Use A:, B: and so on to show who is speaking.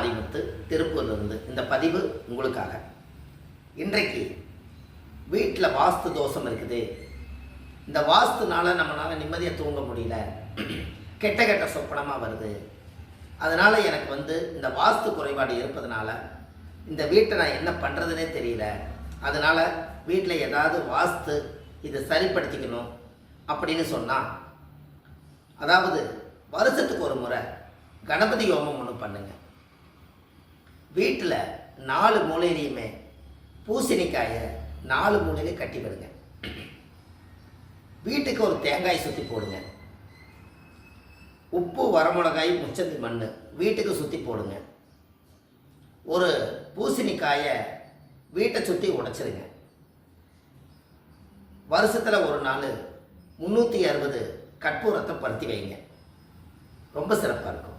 A: மாரிமுத்து, திருப்பூர்லேருந்து இந்த பதிவு உங்களுக்காக. இன்றைக்கு வீட்டில் வாஸ்து தோஷம் இருக்குது, இந்த வாஸ்துனால நம்மளால் நிம்மதியாக தூங்க முடியல, கெட்ட கெட்ட சொப்பனமாக வருது, அதனால் எனக்கு இந்த வாஸ்து குறைபாடு இருப்பதனால இந்த வீட்டை நான் என்ன பண்ணுறதுனே தெரியல, அதனால் வீட்டில் ஏதாவது வாஸ்து இதை சரிப்படுத்திக்கணும் அப்படின்னு சொன்னால், அதாவது வருஷத்துக்கு ஒரு முறை கணபதி ஹோமம் ஒன்று பண்ணுங்க. வீட்டில் 4 மூலையிலையுமே பூசணிக்காயை 4 மூலையிலையும் கட்டி விடுங்க. வீட்டுக்கு ஒரு தேங்காய் சுற்றி போடுங்க. உப்பு, வரமிளகாய், முச்சந்தி மண் வீட்டுக்கு சுற்றி போடுங்க. ஒரு பூசணிக்காயை வீட்டை சுற்றி உடைச்சிருங்க. வருஷத்தில் ஒரு நாள் 360 கற்பூரத்தை பருத்தி வைங்க. ரொம்ப சிறப்பாக இருக்கும்.